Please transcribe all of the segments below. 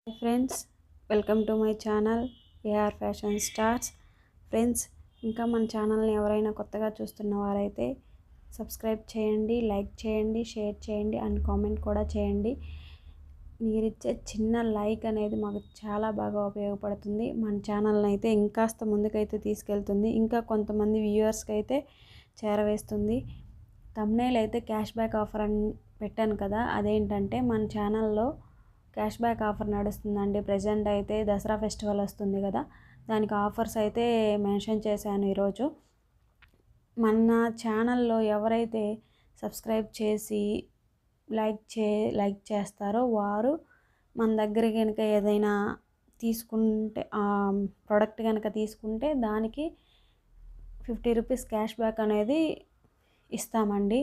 Friends, welcome to my channel AR fashion stars. Friends, ఇంకా మన ఛానల్ని ఎవరైనా కొత్తగా చూస్తున్న వారైతే సబ్స్క్రైబ్ చేయండి, లైక్ చేయండి, షేర్ చేయండి అండ్ కామెంట్ కూడా చేయండి. మీరిచ్చే చిన్న లైక్ అనేది మాకు చాలా బాగా ఉపయోగపడుతుంది. మన ఛానల్ని అయితే ఇంకాస్త ముందుకైతే తీసుకెళ్తుంది, ఇంకా కొంతమంది వ్యూవర్స్కి అయితే చేరవేస్తుంది. థంబ్నెయిల్ అయితే క్యాష్ బ్యాక్ ఆఫర్ అని పెట్టాను కదా, అదేంటంటే మన ఛానల్లో క్యాష్ బ్యాక్ ఆఫర్ నడుస్తుందండి. ప్రజెంట్ అయితే దసరా ఫెస్టివల్ వస్తుంది కదా, దానికి ఆఫర్స్ అయితే మెన్షన్ చేశాను ఈరోజు. మన ఛానల్లో ఎవరైతే సబ్స్క్రైబ్ చేసి లైక్ చేస్తారో వారు మన దగ్గర కనుక ఏదైనా తీసుకుంటే, ప్రోడక్ట్ కనుక తీసుకుంటే దానికి 50 రూపీస్ క్యాష్ బ్యాక్ అనేది ఇస్తామండి.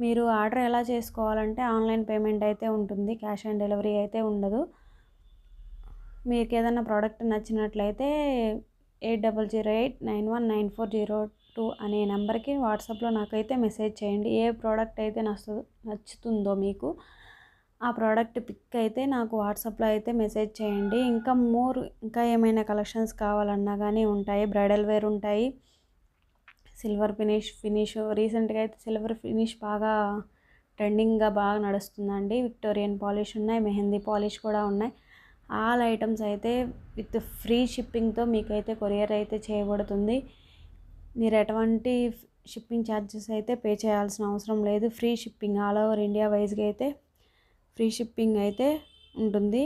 మీరు ఆర్డర్ ఎలా చేసుకోవాలంటే ఆన్లైన్ పేమెంట్ అయితే ఉంటుంది, క్యాష్ ఆన్ డెలివరీ అయితే ఉండదు. మీకు ఏదైనా ప్రోడక్ట్ నచ్చినట్లయితే 8008919402 అనే నెంబర్కి వాట్సాప్లో నాకైతే మెసేజ్ చేయండి. ఏ ప్రోడక్ట్ అయితే నచ్చుతుందో మీకు ఆ ప్రోడక్ట్ పిక్ అయితే నాకు వాట్సాప్లో అయితే మెసేజ్ చేయండి. ఇంకా ఏమైనా కలెక్షన్స్ కావాలన్నా కానీ ఉంటాయి. బ్రైడల్ వేర్ ఉంటాయి, సిల్వర్ ఫినిష్ రీసెంట్గా అయితే సిల్వర్ ఫినిష్ బాగా ట్రెండింగ్గా బాగా నడుస్తుందండి. విక్టోరియన్ పాలిష్ ఉన్నాయి, మెహందీ పాలిష్ కూడా ఉన్నాయి. ఆల్ ఐటమ్స్ అయితే విత్ ఫ్రీ షిప్పింగ్తో మీకైతే కొరియర్ అయితే చేయబడుతుంది. మీరు ఎటువంటి షిప్పింగ్ ఛార్జెస్ అయితే పే చేయాల్సిన అవసరం లేదు. Free shipping all over India వైజ్గా అయితే ఫ్రీ షిప్పింగ్ అయితే ఉంటుంది.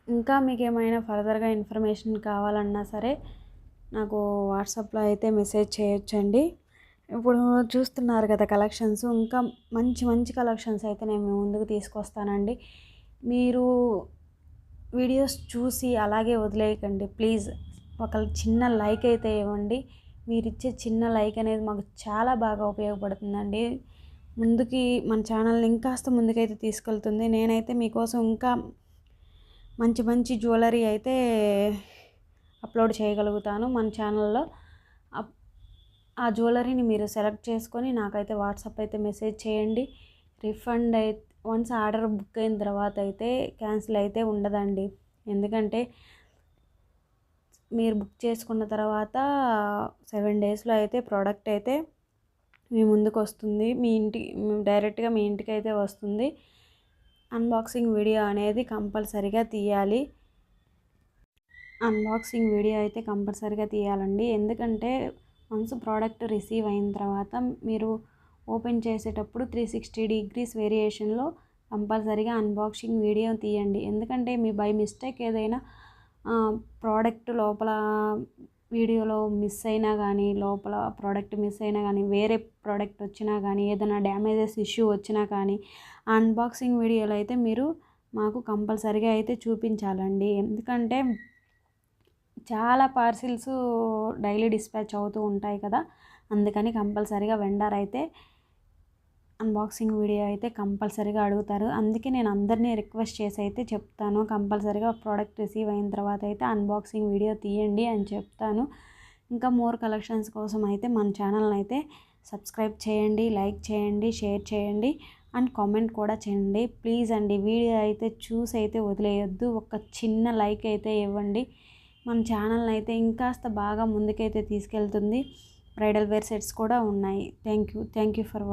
ఇంకా మీకు ఏమైనా ఫర్దర్గా ఇన్ఫర్మేషన్ కావాలన్నా సరే నాకు వాట్సాప్లో అయితే మెసేజ్ చేయొచ్చండి. ఇప్పుడు చూస్తున్నారు కదా కలెక్షన్స్, ఇంకా మంచి కలెక్షన్స్ అయితే నేను ముందుకు తీసుకొస్తానండి. మీరు వీడియోస్ చూసి అలాగే వదిలేయకండి ప్లీజ్. ఒక చిన్న లైక్ అయితే ఇవ్వండి. మీరు ఇచ్చే చిన్న లైక్ అనేది మాకు చాలా బాగా ఉపయోగపడుతుందండి. మన ఛానల్ని ఇంకాస్త ముందుకైతే తీసుకెళ్తుంది. నేనైతే మీకోసం ఇంకా మంచి జ్యువెలరీ అయితే అప్లోడ్ చేయగలుగుతాను మన ఛానల్లో. ఆ జ్యువెలరీని మీరు సెలెక్ట్ చేసుకొని నాకైతే వాట్సాప్ అయితే మెసేజ్ చేయండి. రిఫండ్ అయితే వన్స్ ఆర్డర్ బుక్ అయిన తర్వాత అయితే క్యాన్సిల్ అయితే ఉండదండి. ఎందుకంటే మీరు బుక్ చేసుకున్న తర్వాత 7 డేస్లో అయితే ప్రోడక్ట్ అయితే మీ ముందుకు వస్తుంది. డైరెక్ట్గా మీ ఇంటికి అయితే వస్తుంది. అన్బాక్సింగ్ వీడియో అనేది కంపల్సరీగా తీయాలి. అన్బాక్సింగ్ వీడియో అయితే కంపల్సరీగా తీయాలండి. ఎందుకంటే వన్స్ ప్రోడక్ట్ రిసీవ్ అయిన తర్వాత మీరు ఓపెన్ చేసేటప్పుడు 360 డిగ్రీస్ వేరియేషన్లో కంపల్సరీగా అన్బాక్సింగ్ వీడియో తీయండి. ఎందుకంటే మీ బై మిస్టేక్ ఏదైనా ప్రోడక్ట్ లోపల వీడియోలో మిస్ అయినా కానీ, లోపల ప్రోడక్ట్ మిస్ అయినా కానీ, వేరే ప్రోడక్ట్ వచ్చినా కానీ, ఏదైనా డ్యామేజెస్ ఇష్యూ వచ్చినా కానీ అన్బాక్సింగ్ వీడియోలో అయితే మీరు మాకు కంపల్సరీగా అయితే చూపించాలండి. ఎందుకంటే చాలా పార్సిల్స్ డైలీ డిస్పాచ్ అవుతూ ఉంటాయి కదా, అందుకని కంపల్సరీగా వెండర్ అయితే అన్బాక్సింగ్ వీడియో అయితే కంపల్సరీగా అడుగుతారు. అందుకే నేను అందరినీ రిక్వెస్ట్ చేసి అయితే చెప్తాను, కంపల్సరీగా ప్రోడక్ట్ రిసీవ్ అయిన తర్వాత అయితే అన్బాక్సింగ్ వీడియో తీయండి అని చెప్తాను. ఇంకా మోర్ కలెక్షన్స్ కోసం అయితే మన ఛానల్ని అయితే సబ్స్క్రైబ్ చేయండి, లైక్ చేయండి, షేర్ చేయండి అండ్ కామెంట్ కూడా చేయండి ప్లీజ్ అండి. వీడియో అయితే చూసి అయితే వదిలేయొద్దు, ఒక చిన్న లైక్ అయితే ఇవ్వండి. మన ఛానల్ని అయితే ఇంకాస్త బాగా ముందుకైతే తీసుకెళ్తుంది. బ్రైడల్ వేర్ సెట్స్ కూడా ఉన్నాయి. Thank you for watching.